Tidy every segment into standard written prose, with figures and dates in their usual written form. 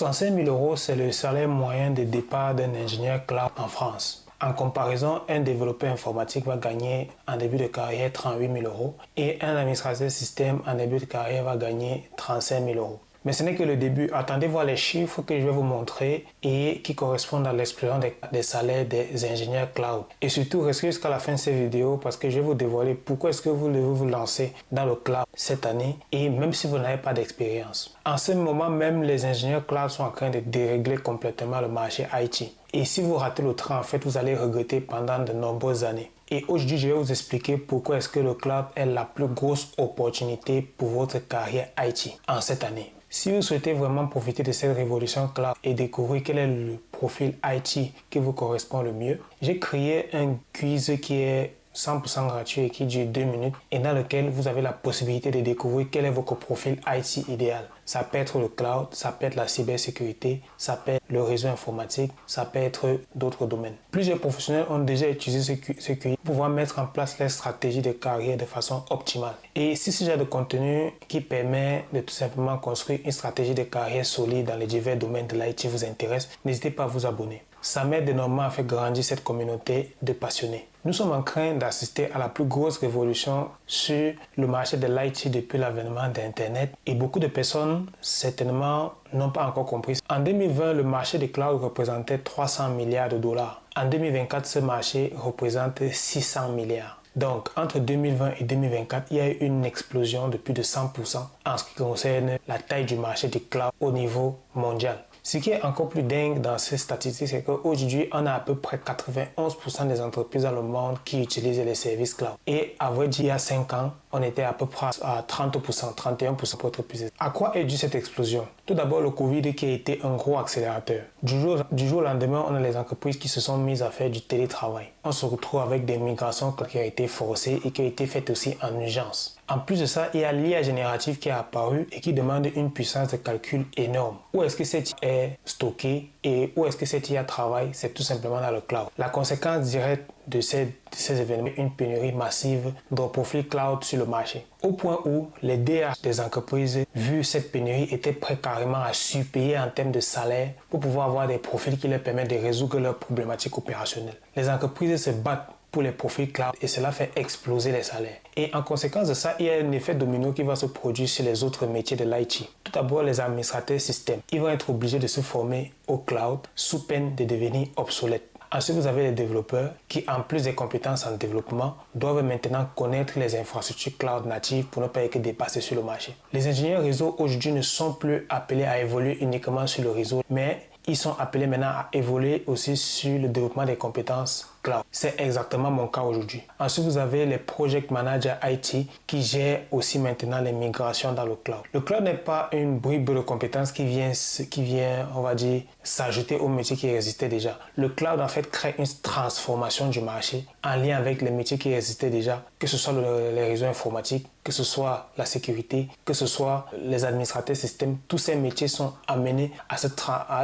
65 000 euros, c'est le salaire moyen de départ d'un ingénieur cloud en France. En comparaison, un développeur informatique va gagner en début de carrière 38 000 euros et un administrateur système en début de carrière va gagner 35 000 euros. Mais ce n'est que le début. Attendez voir les chiffres que je vais vous montrer et qui correspondent à l'explosion des salaires des ingénieurs cloud. Et surtout, restez jusqu'à la fin de cette vidéo parce que je vais vous dévoiler pourquoi est-ce que vous devez vous lancer dans le cloud cette année et même si vous n'avez pas d'expérience. En ce moment même, les ingénieurs cloud sont en train de dérégler complètement le marché IT. Et si vous ratez le train, en fait, vous allez regretter pendant de nombreuses années. Et aujourd'hui, je vais vous expliquer pourquoi est-ce que le cloud est la plus grosse opportunité pour votre carrière IT en cette année. Si vous souhaitez vraiment profiter de cette révolution cloud et découvrir quel est le profil IT qui vous correspond le mieux, j'ai créé un quiz qui est 100% gratuit et qui dure 2 minutes et dans lequel vous avez la possibilité de découvrir quel est votre profil IT idéal. Ça peut être le cloud, ça peut être la cybersécurité, ça peut être le réseau informatique, ça peut être d'autres domaines. Plusieurs professionnels ont déjà utilisé ce quiz pour pouvoir mettre en place leur stratégie de carrière de façon optimale. Et si ce genre de contenu qui permet de tout simplement construire une stratégie de carrière solide dans les divers domaines de l'IT vous intéresse, n'hésitez pas à vous abonner. Ça m'aide énormément à faire grandir cette communauté de passionnés. Nous sommes en train d'assister à la plus grosse révolution sur le marché de l'IT depuis l'avènement d'Internet et beaucoup de personnes certainement n'ont pas encore compris. En 2020, le marché de cloud représentait 300 milliards de dollars. En 2024, ce marché représente 600 milliards. Donc, entre 2020 et 2024, il y a eu une explosion de plus de 100% en ce qui concerne la taille du marché du cloud au niveau mondial. Ce qui est encore plus dingue dans ces statistiques, c'est qu'aujourd'hui, on a à peu près 91% des entreprises dans le monde qui utilisent les services cloud. Et à vrai dire, il y a 5 ans, on était à peu près à 30%, 31% pour être plus. À quoi est due cette explosion? Tout d'abord, le Covid qui a été un gros accélérateur. Du jour au lendemain, on a les entreprises qui se sont mises à faire du télétravail. On se retrouve avec des migrations qui ont été forcées et qui ont été faites aussi en urgence. En plus de ça, il y a l'IA générative qui est apparue et qui demande une puissance de calcul énorme. Où est-ce que cette IA est stockée et où est-ce que cette IA travaille? C'est tout simplement dans le cloud. La conséquence directe de ces événements est une pénurie massive de profils cloud sur le marché. Au point où les DRH des entreprises, vu cette pénurie, étaient prêts carrément à surpayer en termes de salaire pour pouvoir avoir des profils qui leur permettent de résoudre leurs problématiques opérationnelles. Les entreprises se battent pour les profils cloud et cela fait exploser les salaires. Et en conséquence de ça, il y a un effet domino qui va se produire sur les autres métiers de l'IT. Tout d'abord, les administrateurs système. Ils vont être obligés de se former au cloud sous peine de devenir obsolètes. Ensuite, vous avez les développeurs qui, en plus des compétences en développement, doivent maintenant connaître les infrastructures cloud natives pour ne pas être dépassés sur le marché. Les ingénieurs réseau aujourd'hui ne sont plus appelés à évoluer uniquement sur le réseau, mais ils sont appelés maintenant à évoluer aussi sur le développement des compétences cloud. C'est exactement mon cas aujourd'hui. Ensuite, vous avez les project managers IT qui gèrent aussi maintenant les migrations dans le cloud. Le cloud n'est pas une bribe de compétences qui vient, on va dire, s'ajouter aux métiers qui existaient déjà. Le cloud, en fait, crée une transformation du marché en lien avec les métiers qui existaient déjà, que ce soit les réseaux informatiques, que ce soit la sécurité, que ce soit les administrateurs système. Tous ces métiers sont amenés à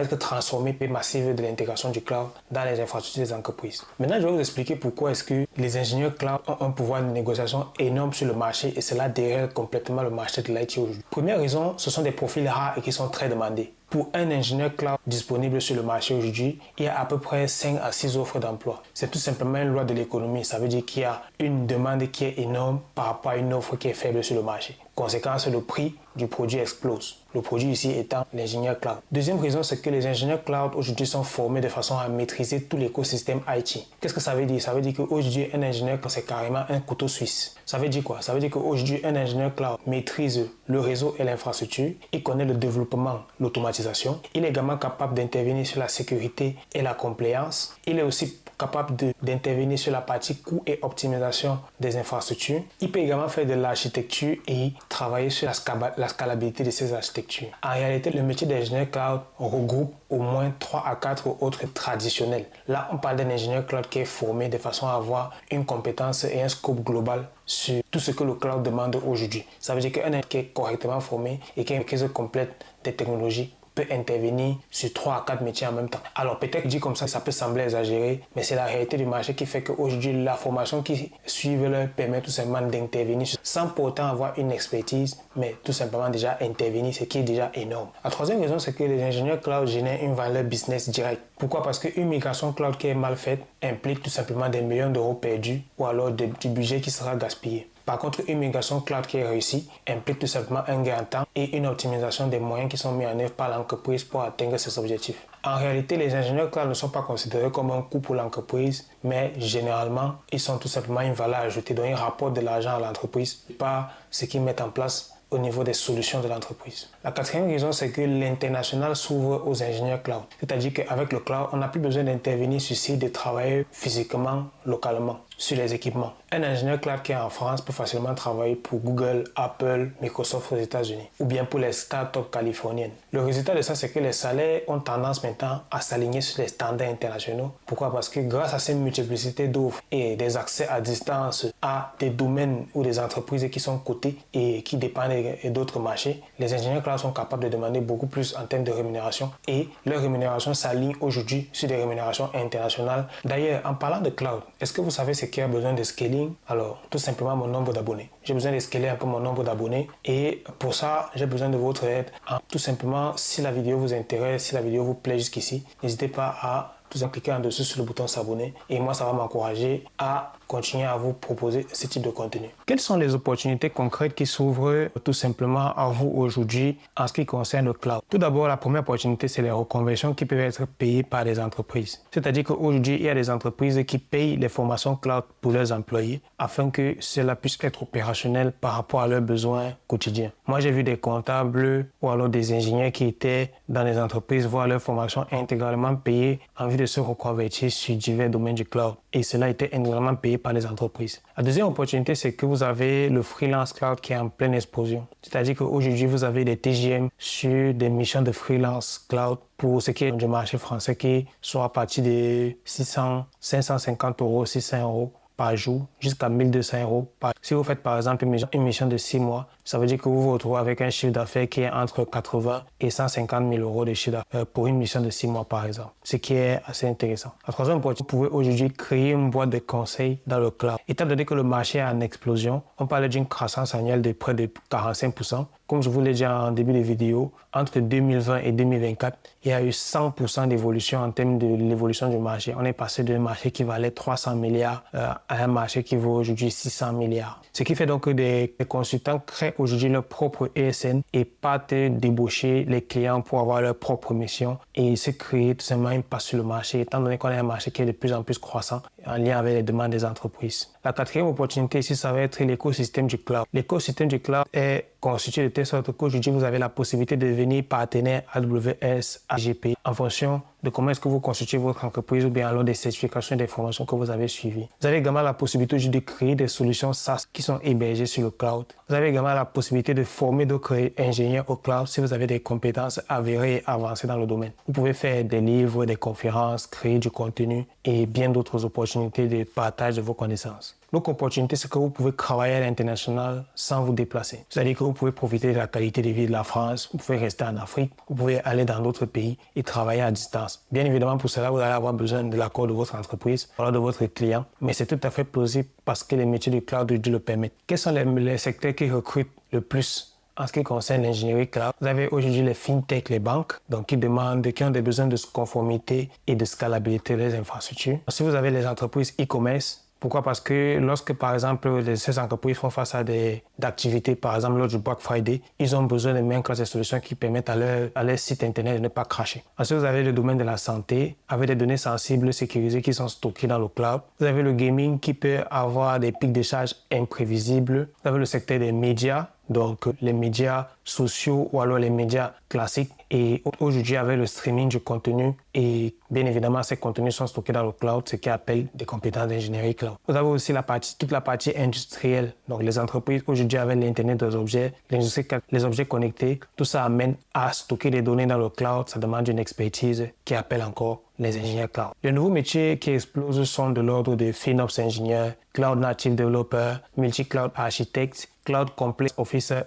être transformés par massive de l'intégration du cloud dans les infrastructures des entreprises. Maintenant, je vais vous expliquer pourquoi est-ce que les ingénieurs cloud ont un pouvoir de négociation énorme sur le marché et cela dérègle complètement le marché de l'IT aujourd'hui. Première raison, ce sont des profils rares et qui sont très demandés. Pour un ingénieur cloud disponible sur le marché aujourd'hui, il y a à peu près 5 à 6 offres d'emploi. C'est tout simplement une loi de l'économie. Ça veut dire qu'il y a une demande qui est énorme par rapport à une offre qui est faible sur le marché. Conséquence, le prix du produit explose. Le produit ici étant l'ingénieur cloud. Deuxième raison, c'est que les ingénieurs cloud aujourd'hui sont formés de façon à maîtriser tout l'écosystème IT. Qu'est-ce que ça veut dire? Ça veut dire qu'aujourd'hui, un ingénieur cloud, c'est carrément un couteau suisse. Ça veut dire quoi? Ça veut dire qu'aujourd'hui, un ingénieur cloud maîtrise le réseau et l'infrastructure. Il connaît le développement, l'automatisation. Il est également capable d'intervenir sur la sécurité et la compliance. Il est aussi capable d'intervenir sur la partie coût et optimisation des infrastructures. Il peut également faire de l'architecture et travailler sur la scalabilité de ces architectures. En réalité, le métier d'ingénieur cloud regroupe au moins 3 à 4 autres traditionnels. Là, on parle d'un ingénieur cloud qui est formé de façon à avoir une compétence et un scope global sur tout ce que le cloud demande aujourd'hui. Ça veut dire qu'un ingénieur qui est correctement formé et qui a une maîtrise complète des technologies peut intervenir sur 3 à 4 métiers en même temps. Alors peut-être dit comme ça peut sembler exagéré, mais c'est la réalité du marché qui fait qu'aujourd'hui, la formation qui suit leur permet tout simplement d'intervenir sans pourtant avoir une expertise, mais tout simplement déjà intervenir, ce qui est déjà énorme. La troisième raison, c'est que les ingénieurs cloud génèrent une valeur business directe. Pourquoi? Parce qu'une migration cloud qui est mal faite implique tout simplement des millions d'euros perdus ou alors du budget qui sera gaspillé. Par contre, une migration cloud qui est réussie implique tout simplement un gain en temps et une optimisation des moyens qui sont mis en œuvre par l'entreprise pour atteindre ses objectifs. En réalité, les ingénieurs cloud ne sont pas considérés comme un coût pour l'entreprise, mais généralement, ils sont tout simplement une valeur ajoutée, donc ils rapportent de l'argent à l'entreprise par ce qu'ils mettent en place au niveau des solutions de l'entreprise. La quatrième raison, c'est que l'international s'ouvre aux ingénieurs cloud. C'est-à-dire qu'avec le cloud, on n'a plus besoin d'intervenir sur site, de travailler physiquement, localement, sur les équipements. Un ingénieur cloud qui est en France peut facilement travailler pour Google, Apple, Microsoft aux États-Unis ou bien pour les startups californiennes. Le résultat de ça, c'est que les salaires ont tendance maintenant à s'aligner sur les standards internationaux. Pourquoi? Parce que grâce à cette multiplicité d'offres et des accès à distance à des domaines ou des entreprises qui sont cotées et qui dépendent d'autres marchés, les ingénieurs cloud sont capables de demander beaucoup plus en termes de rémunération et leur rémunération s'aligne aujourd'hui sur des rémunérations internationales. D'ailleurs, en parlant de cloud, est-ce que vous savez ce qui a besoin de scaling? Alors, tout simplement mon nombre d'abonnés. J'ai besoin de scaler un peu mon nombre d'abonnés et pour ça, j'ai besoin de votre aide. Tout simplement, si la vidéo vous intéresse, si la vidéo vous plaît jusqu'ici, n'hésitez pas à cliquer en dessous sur le bouton s'abonner et moi, ça va m'encourager à continuer à vous proposer ce type de contenu. Quelles sont les opportunités concrètes qui s'ouvrent tout simplement à vous aujourd'hui en ce qui concerne le cloud? Tout d'abord, la première opportunité, c'est les reconversions qui peuvent être payées par des entreprises. C'est-à-dire qu'aujourd'hui, il y a des entreprises qui payent les formations cloud pour leurs employés afin que cela puisse être opérationnel par rapport à leurs besoins quotidiens. Moi, j'ai vu des comptables ou alors des ingénieurs qui étaient dans les entreprises voir leur formation intégralement payée en vue de se reconvertir sur divers domaines du cloud. Et cela était intégralement payé par les entreprises. La deuxième opportunité, c'est que vous avez le freelance cloud qui est en pleine explosion. C'est-à-dire qu'aujourd'hui, vous avez des TJM sur des missions de freelance cloud pour ce qui est du marché français qui sont à partir de 600, 550 euros, 600 euros par jour jusqu'à 1200 euros. Si vous faites par exemple une mission de 6 mois, ça veut dire que vous vous retrouvez avec un chiffre d'affaires qui est entre 80 et 150 000 euros de chiffre d'affaires pour une mission de 6 mois par exemple, ce qui est assez intéressant. La troisième opportunité, vous pouvez aujourd'hui créer une boîte de conseil dans le cloud. Étant donné que le marché est en explosion, on parle d'une croissance annuelle de près de 45%. Comme je vous l'ai dit en début de vidéo, entre 2020 et 2024, il y a eu 100% d'évolution en termes de l'évolution du marché. On est passé d'un marché qui valait 300 milliards à un marché qui vaut aujourd'hui 600 milliards. Ce qui fait donc que des consultants créent aujourd'hui leur propre ESN et partent débaucher les clients pour avoir leur propre mission et se créer tout simplement une place sur le marché, étant donné qu'on a un marché qui est de plus en plus croissant en lien avec les demandes des entreprises. La quatrième opportunité ici, ça va être l'écosystème du cloud. L'écosystème du cloud est constitué de telle sorte qu'aujourd'hui, vous avez la possibilité de devenir partenaire AWS, AGP, en fonction de comment est-ce que vous constituez votre entreprise ou bien alors des certifications et des formations que vous avez suivies. Vous avez également la possibilité de créer des solutions SaaS qui sont hébergées sur le cloud. Vous avez également la possibilité de former d'autres ingénieurs au cloud si vous avez des compétences avérées et avancées dans le domaine. Vous pouvez faire des livres, des conférences, créer du contenu et bien d'autres opportunités de partage de vos connaissances. L'autre opportunité, c'est que vous pouvez travailler à l'international sans vous déplacer. C'est-à-dire que vous pouvez profiter de la qualité de vie de la France, vous pouvez rester en Afrique, vous pouvez aller dans d'autres pays et travailler à distance. Bien évidemment, pour cela, vous allez avoir besoin de l'accord de votre entreprise, alors de votre client, mais c'est tout à fait plausible parce que les métiers du cloud le permettent. Quels sont les secteurs qui recrutent le plus en ce qui concerne l'ingénierie cloud? Vous avez aujourd'hui les fintech, les banques, donc qui ont des besoins de conformité et de scalabilité des infrastructures. Si vous avez les entreprises e-commerce, pourquoi? Parce que lorsque, par exemple, ces entreprises font face à des activités, par exemple, lors du Black Friday, ils ont besoin de mettre en place des solutions qui permettent à leur site Internet de ne pas cracher. Ensuite, vous avez le domaine de la santé, avec des données sensibles sécurisées qui sont stockées dans le cloud. Vous avez le gaming qui peut avoir des pics de charge imprévisibles. Vous avez le secteur des médias, donc les médias sociaux ou alors les médias classiques. Et aujourd'hui, avec le streaming du contenu, et bien évidemment, ces contenus sont stockés dans le cloud, ce qui appelle des compétences d'ingénierie cloud. Vous avez aussi toute la partie industrielle. Donc les entreprises aujourd'hui avec l'Internet des objets, les objets connectés, tout ça amène à stocker des données dans le cloud. Ça demande une expertise qui appelle encore les ingénieurs cloud. Les nouveaux métiers qui explosent sont de l'ordre de FinOps ingénieurs, Cloud Native Developer, Multi-Cloud Architect, Cloud Complex Officer,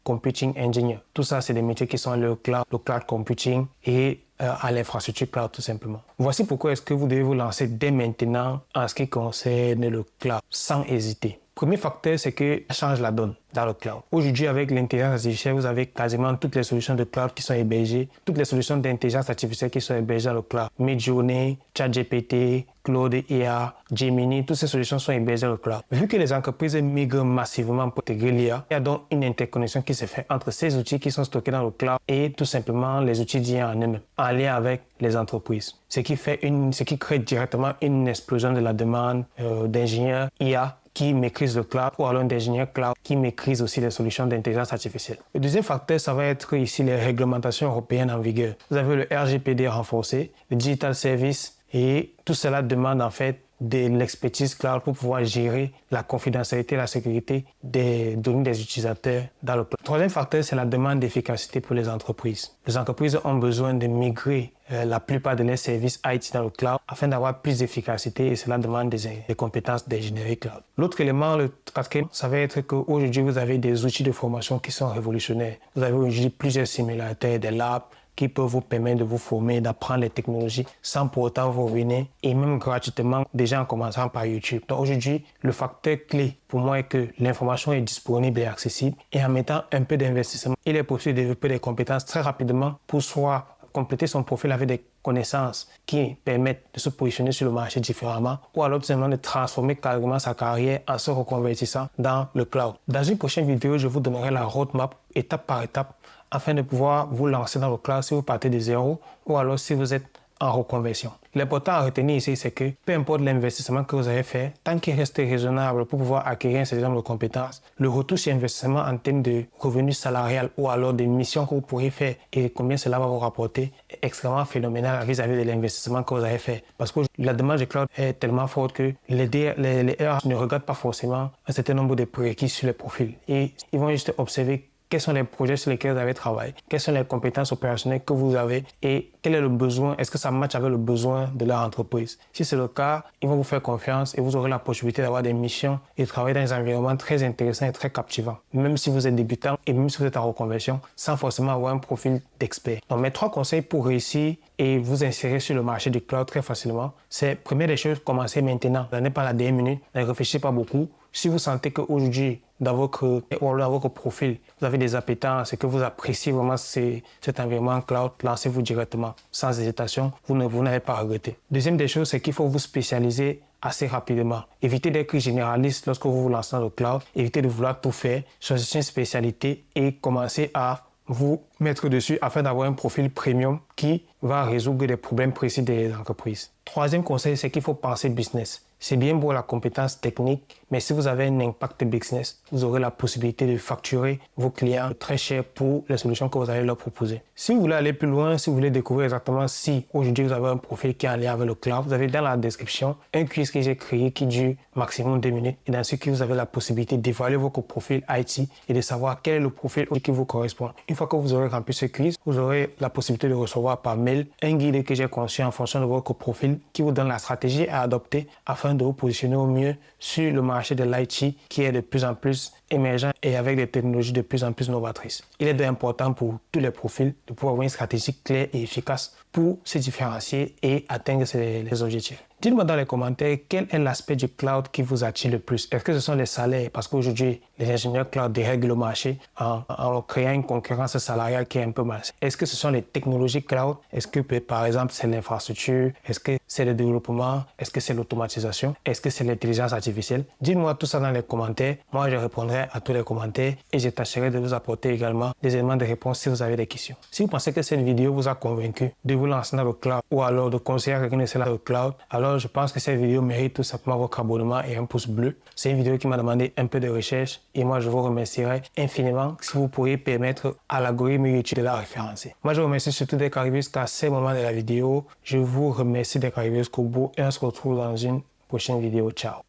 Computing engineer. Tout ça, c'est des métiers qui sont le cloud computing et à l'infrastructure cloud tout simplement. Voici pourquoi est-ce que vous devez vous lancer dès maintenant en ce qui concerne le cloud, sans hésiter. Premier facteur, c'est que ça change la donne dans le cloud. Aujourd'hui, avec l'intelligence artificielle, vous avez quasiment toutes les solutions de cloud qui sont hébergées, toutes les solutions d'intelligence artificielle qui sont hébergées dans le cloud. Midjourney, ChatGPT, Claude IA, Gemini, toutes ces solutions sont hébergées dans le cloud. Vu que les entreprises migrent massivement pour intégrer l'IA, il y a donc une interconnexion qui se fait entre ces outils qui sont stockés dans le cloud et tout simplement les outils d'IA en eux-mêmes, en lien avec les entreprises. Ce qui crée directement une explosion de la demande d'ingénieurs IA qui maîtrisent le cloud ou alors d'ingénieurs cloud qui maîtrisent aussi les solutions d'intelligence artificielle. Le deuxième facteur, ça va être ici les réglementations européennes en vigueur. Vous avez le RGPD renforcé, le Digital Service et tout cela demande en fait de l'expertise cloud pour pouvoir gérer la confidentialité et la sécurité des données des utilisateurs dans le cloud. Le troisième facteur, c'est la demande d'efficacité pour les entreprises. Les entreprises ont besoin de migrer la plupart de leurs services IT dans le cloud afin d'avoir plus d'efficacité et cela demande des compétences d'ingénierie cloud. L'autre élément, le quatrième, ça va être qu'aujourd'hui, vous avez des outils de formation qui sont révolutionnaires. Vous avez aujourd'hui plusieurs simulateurs, des labs, qui peuvent vous permettre de vous former, d'apprendre les technologies sans pour autant vous ruiner et même gratuitement, déjà en commençant par YouTube. Donc aujourd'hui, le facteur clé pour moi est que l'information est disponible et accessible et en mettant un peu d'investissement, il est possible de développer des compétences très rapidement pour soit compléter son profil avec des connaissances qui permettent de se positionner sur le marché différemment ou alors tout simplement de transformer carrément sa carrière en se reconvertissant dans le cloud. Dans une prochaine vidéo, je vous donnerai la roadmap étape par étape afin de pouvoir vous lancer dans le cloud si vous partez de zéro ou alors si vous êtes en reconversion. L'important à retenir ici, c'est que peu importe l'investissement que vous avez fait, tant qu'il reste raisonnable pour pouvoir acquérir un certain nombre de compétences, le retour sur investissement en termes de revenus salarial ou alors des missions que vous pourrez faire et combien cela va vous rapporter est extrêmement phénoménal vis-à-vis de l'investissement que vous avez fait. Parce que la demande de cloud est tellement forte que les RH ne regardent pas forcément un certain nombre de prérequis sur les profils et ils vont juste observer quels sont les projets sur lesquels vous avez travaillé, quelles sont les compétences opérationnelles que vous avez et quel est le besoin, est-ce que ça matche avec le besoin de leur entreprise. Si c'est le cas, ils vont vous faire confiance et vous aurez la possibilité d'avoir des missions et de travailler dans des environnements très intéressants et très captivants, même si vous êtes débutant et même si vous êtes en reconversion, sans forcément avoir un profil d'expert. Donc mes 3 conseils pour réussir et vous insérer sur le marché du cloud très facilement, c'est première des choses, commencez maintenant. N'allez pas la dernière minute, ne réfléchissez pas beaucoup. Si vous sentez qu'aujourd'hui, dans votre profil, vous avez des appétences et que vous appréciez vraiment cet environnement cloud, lancez-vous directement, sans hésitation, vous n'allez pas regretter. Deuxième des choses, c'est qu'il faut vous spécialiser assez rapidement. Évitez d'être généraliste lorsque vous vous lancez dans le cloud, évitez de vouloir tout faire, choisissez une spécialité et commencez à vous mettre dessus afin d'avoir un profil premium qui va résoudre des problèmes précis des entreprises. Troisième conseil, c'est qu'il faut penser business. C'est bien pour la compétence technique, mais si vous avez un impact business, vous aurez la possibilité de facturer vos clients très cher pour les solutions que vous allez leur proposer. Si vous voulez aller plus loin, si vous voulez découvrir exactement si aujourd'hui vous avez un profil qui est en lien avec le cloud, vous avez dans la description un quiz que j'ai créé qui dure maximum 2 minutes et dans ce quiz, vous avez la possibilité d'évaluer votre profil IT et de savoir quel est le profil qui vous correspond. Une fois que vous aurez rempli ce quiz, vous aurez la possibilité de recevoir par mail un guide que j'ai conçu en fonction de votre profil qui vous donne la stratégie à adopter afin de vous positionner au mieux sur le marché de l'IT qui est de plus en plus émergent et avec des technologies de plus en plus novatrices. Il est important pour tous les profils de pouvoir avoir une stratégie claire et efficace pour se différencier et atteindre les objectifs. Dites-moi dans les commentaires quel est l'aspect du cloud qui vous attire le plus. Est-ce que ce sont les salaires? Parce qu'aujourd'hui, les ingénieurs cloud dérèglent le marché en créant une concurrence salariale qui est un peu mal. Est-ce que ce sont les technologies cloud? Est-ce que par exemple c'est l'infrastructure? Est-ce que c'est le développement? Est-ce que c'est l'automatisation? Est-ce que c'est l'intelligence artificielle? Dites-moi tout ça dans les commentaires. Moi, je répondrai à tous les commentaires et je tâcherai de vous apporter également des éléments de réponse si vous avez des questions. Si vous pensez que cette vidéo vous a convaincu de vous lancer dans le cloud ou alors de conseiller à quelqu'un de se lancer dans le cloud, alors je pense que cette vidéo mérite tout simplement votre abonnement et un pouce bleu. C'est une vidéo qui m'a demandé un peu de recherche et moi je vous remercierai infiniment si vous pourriez permettre à l'algorithme YouTube de la référencer. Moi je vous remercie surtout d'être arrivé jusqu'à ce moment de la vidéo. Je vous remercie d'être arrivé jusqu'au bout et on se retrouve dans une prochaine vidéo. Ciao.